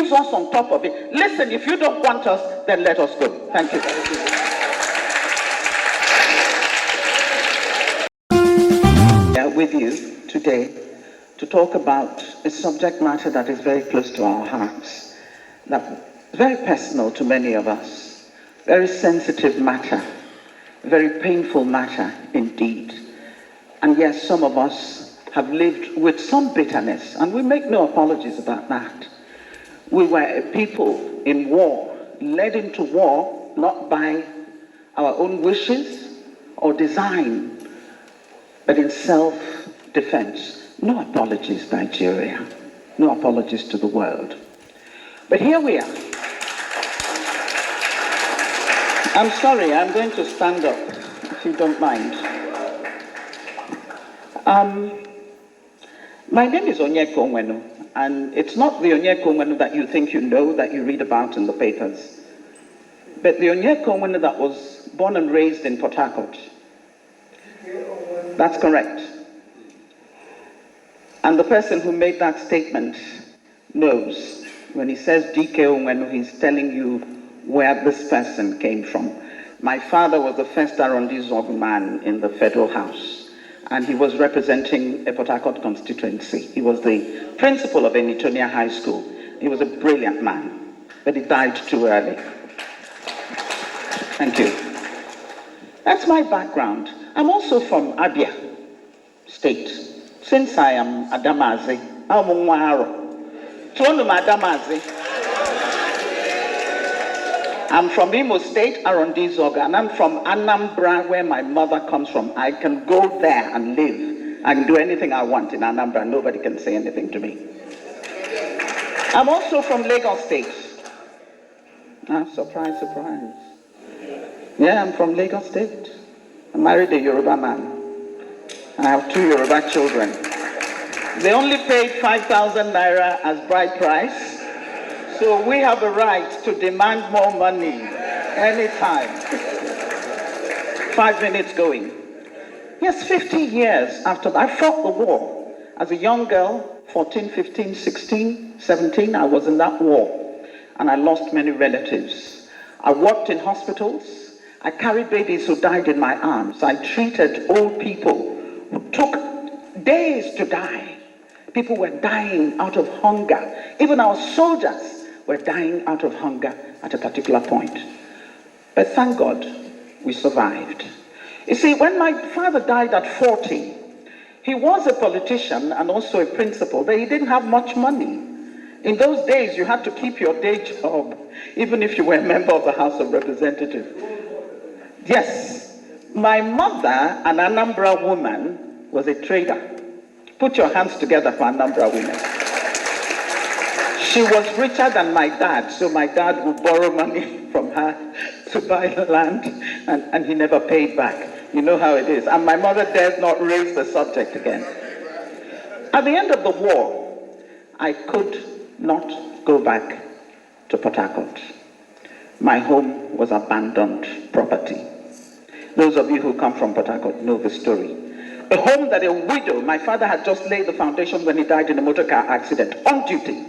leaves us on top of it. Listen, if you don't want us, then let us go. Thank you. With you today to talk about a subject matter that is very close to our hearts, that is very personal to many of us, very sensitive matter, very painful matter indeed. And yes, some of us have lived with some bitterness, and we make no apologies about that. We were a people in war, led into war, not by our own wishes or design, but in self-defense. No apologies, Nigeria. No apologies to the world. But here we are. I'm sorry, I'm going to stand up, if you don't mind. My name is Onyeka Onwenu, and it's not the Onyeka Onwenu that you think you know, that you read about in the papers, but the Onyeka Onwenu that was born and raised in Port Harcourt. That's correct. And the person who made that statement knows. When he says DK Onwenu, he's telling you where this person came from. My father was the first Arrondissement man in the Federal House, and he was representing a Port Harcourt constituency. He was the principal of Enitonia High School. He was a brilliant man, but he died too early. Thank you. That's my background. I'm also from Abia State. Since I am Adamazi, I'm Onwenu. Adamazi. I'm from Imo State, Arrondissement, and I'm from Anambra, where my mother comes from. I can go there and live. I can do anything I want in Anambra. Nobody can say anything to me. I'm also from Lagos State. Surprise, surprise. Yeah, I'm from Lagos State. I married a Yoruba man. I have 2 Yoruba children. They only paid 5,000 naira as bride price, so we have a right to demand more money anytime. 5 minutes going. Yes, 50 years after I fought the war. As a young girl, 14, 15, 16, 17, I was in that war, and I lost many relatives. I worked in hospitals. I carried babies who died in my arms. I treated old people who took days to die. People were dying out of hunger. Even our soldiers were dying out of hunger at a particular point. But thank God, we survived. You see, when my father died at 40, he was a politician and also a principal, but he didn't have much money. In those days, you had to keep your day job, even if you were a member of the House of Representatives. Yes, my mother, an Anambra woman, was a trader. Put your hands together for Anambra women. She was richer than my dad, so my dad would borrow money from her to buy the land, and he never paid back. You know how it is. And my mother dared not raise the subject again. At the end of the war, I could not go back to Port Harcourt. My home was abandoned property. Those of you who come from Port Harcourt know the story. A home that a widow, my father had just laid the foundation when he died in a motor car accident, on duty.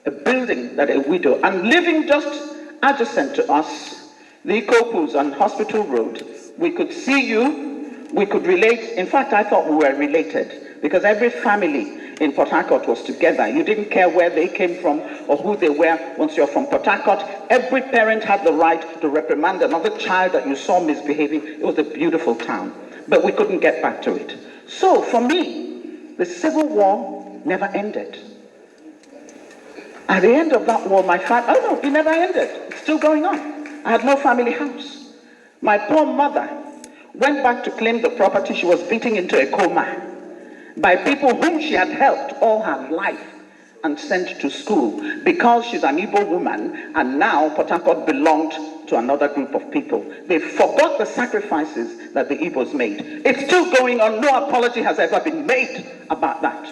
A building that a widow, and living just adjacent to us, the Ikopus on Hospital Road, we could see you, we could relate. In fact, I thought we were related, because every family in Port Harcourt was together. You didn't care where they came from or who they were. Once you're from Port Harcourt, every parent had the right to reprimand another child that you saw misbehaving. It was a beautiful town, but we couldn't get back to it. So for me, the Civil War never ended. At the end of that war, my family, oh no, it never ended. It's still going on. I had no family house. My poor mother went back to claim the property she was beating into a coma by people whom she had helped all her life and sent to school, because she's an Igbo woman, and now Port Harcourt belonged to another group of people. They forgot the sacrifices that the Igbos made. It's still going on. No apology has ever been made about that.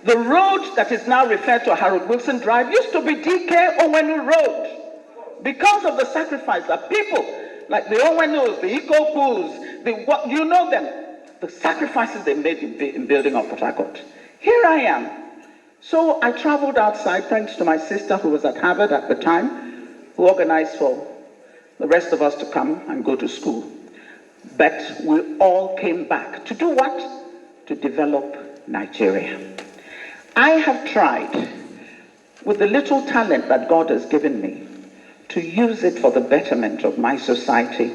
The road that is now referred to Harold Wilson Drive used to be DK Onwenu Road, because of the sacrifice that people like the Onwenus, the Ikopus, you know them, the sacrifices they made in building up Port Harcourt. Here I am, So I traveled outside thanks to my sister who was at Harvard at the time, who organized for the rest of us to come and go to school. But we all came back to do what? To develop Nigeria. I have tried, with the little talent that God has given me, to use it for the betterment of my society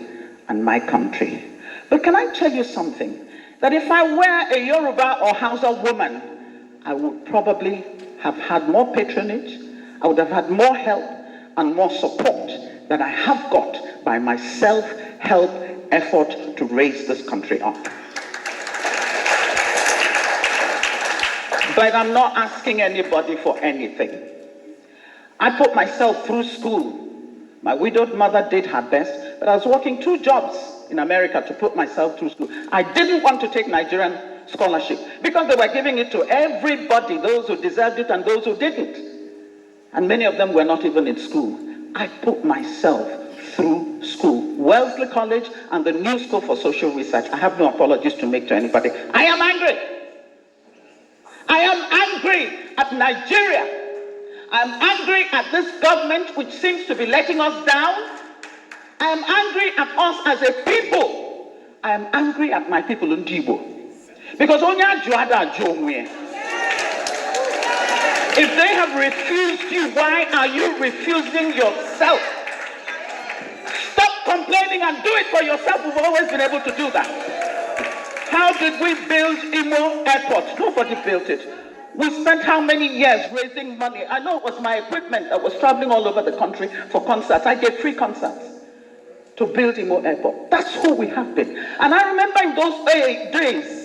and my country. But can I tell you something? That if I were a Yoruba or Hausa woman, I would probably have had more patronage, I would have had more help and more support than I have got by my self-help effort to raise this country up. But I'm not asking anybody for anything. I put myself through school. My widowed mother did her best, but I was working 2 jobs in America to put myself through school. I didn't want to take Nigerian scholarship because they were giving it to everybody, those who deserved it and those who didn't. And many of them were not even in school. I put myself through school, Wellesley College and the New School for Social Research. I have no apologies to make to anybody. I am angry. I am angry at Nigeria. I'm angry at this government which seems to be letting us down. I am angry at us as a people. I am angry at my people in Dibo. Because if they have refused you, why are you refusing yourself? Stop complaining and do it for yourself. We've always been able to do that. How did we build Imo Airport? Nobody built it. We spent how many years raising money? I know it was my equipment that was traveling all over the country for concerts. I gave free concerts to build Imo Airport. That's who we have been. And I remember in those days,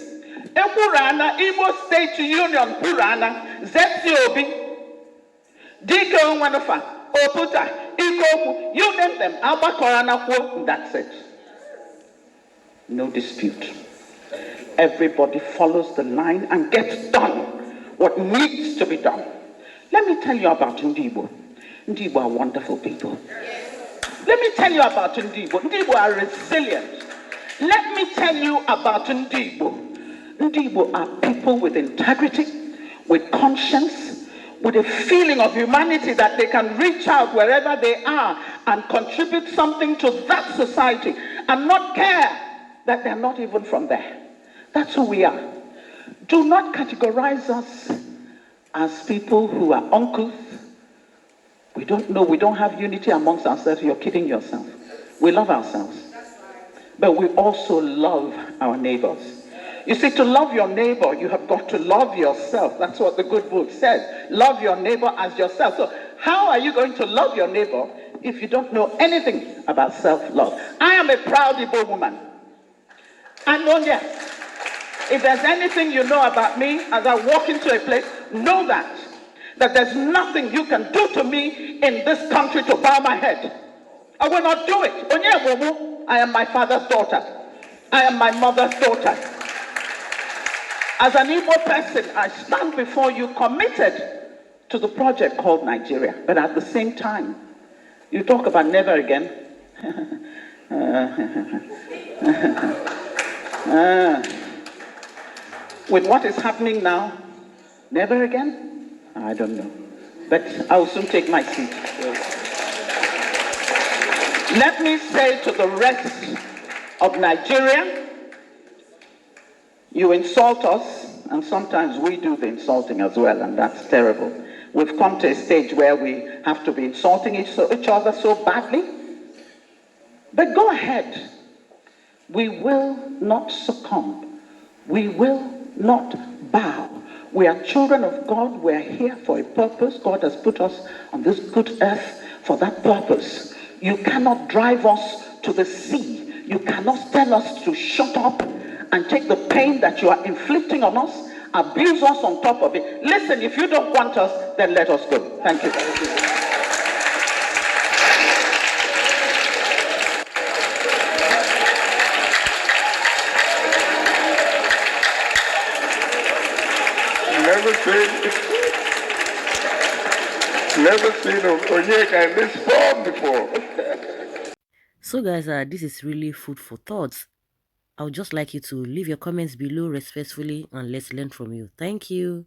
Purana, Imo State Union, Purana, Zetiobi, Dike Onwenu, Oputa, Ikoku, you name them, Alba Korana, that's it. No dispute. Everybody follows the line and gets done what needs to be done. Let me tell you about Ndibo. Ndibo are wonderful people. Let me tell you about Ndibo. Ndibo are resilient. Let me tell you about Ndibo. Ndibo are people with integrity, with conscience, with a feeling of humanity that they can reach out wherever they are and contribute something to that society and not care that they're not even from there. That's who we are. Do not categorize us as people who are uncouth. We don't know, we don't have unity amongst ourselves. You're kidding yourself. We love ourselves. But we also love our neighbors. You see, to love your neighbor, you have got to love yourself. That's what the good book says. Love your neighbor as yourself. So how are you going to love your neighbor if you don't know anything about self-love? I am a proud Igbo woman. And if there's anything you know about me as I walk into a place, know that there's nothing you can do to me in this country to bow my head. I will not do it. I am my father's daughter. I am my mother's daughter. As an Igbo person, I stand before you committed to the project called Nigeria. But at the same time, you talk about never again. With what is happening now, never again? I don't know. But I will soon take my seat. Let me say to the rest of Nigeria, you insult us, and sometimes we do the insulting as well, and that's terrible. We've come to a stage where we have to be insulting each other so badly. But go ahead. We will not succumb. We will not bow. We are children of God. We are here for a purpose. God has put us on this good earth for that purpose. You cannot drive us to the sea. You cannot tell us to shut up and take the pain that you are inflicting on us, abuse us on top of it. Listen, if you don't want us, then let us go. Thank you. Never seen Onyeka in this form before. So guys, this is really food for thought. I would just like you to leave your comments below respectfully and let's learn from you. Thank you.